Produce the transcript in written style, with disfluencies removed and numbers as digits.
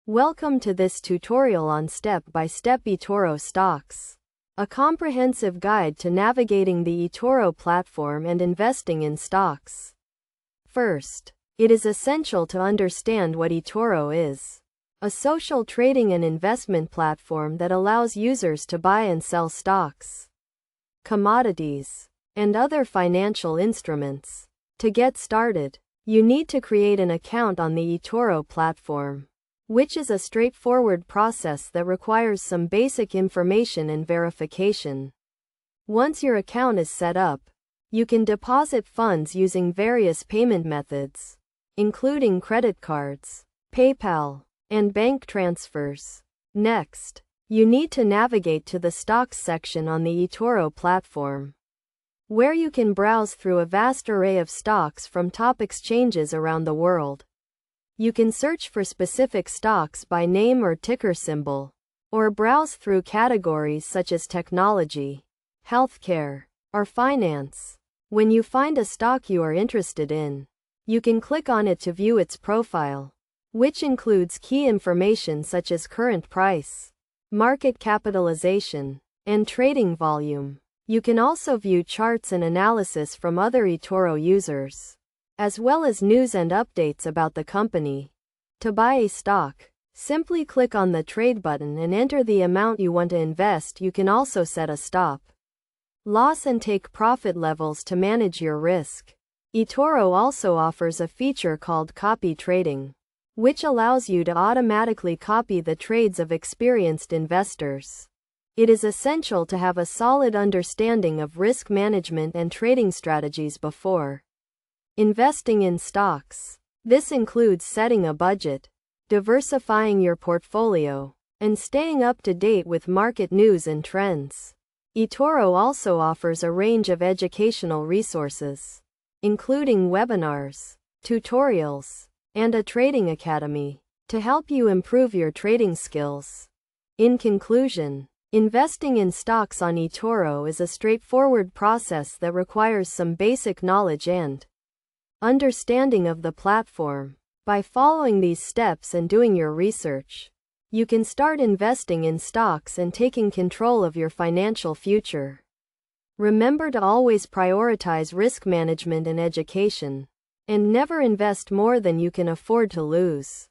Welcome to this tutorial on step-by-step Etoro stocks, a comprehensive guide to navigating the Etoro platform and investing in stocks. First, it is essential to understand what Etoro is. A social trading and investment platform that allows users to buy and sell stocks, commodities, and other financial instruments. To get started, you need to create an account on the Etoro platform, which is a straightforward process that requires some basic information and verification. Once your account is set up, you can deposit funds using various payment methods, including credit cards, PayPal, and bank transfers. Next, you need to navigate to the stocks section on the Etoro platform, where you can browse through a vast array of stocks from top exchanges around the world. You can search for specific stocks by name or ticker symbol, or browse through categories such as technology, healthcare, or finance. When you find a stock you are interested in, you can click on it to view its profile, which includes key information such as current price, market capitalization, and trading volume. You can also view charts and analysis from other Etoro users, as well as news and updates about the company. To buy a stock, simply click on the trade button and enter the amount you want to invest. You can also set a stop, loss and take profit levels to manage your risk. Etoro also offers a feature called copy trading, which allows you to automatically copy the trades of experienced investors. It is essential to have a solid understanding of risk management and trading strategies before investing in stocks. This includes setting a budget, diversifying your portfolio, and staying up to date with market news and trends. Etoro also offers a range of educational resources, including webinars, tutorials, and a trading academy, to help you improve your trading skills. In conclusion, investing in stocks on Etoro is a straightforward process that requires some basic knowledge and understanding of the platform. By following these steps and doing your research, you can start investing in stocks and taking control of your financial future. Remember to always prioritize risk management and education, and never invest more than you can afford to lose.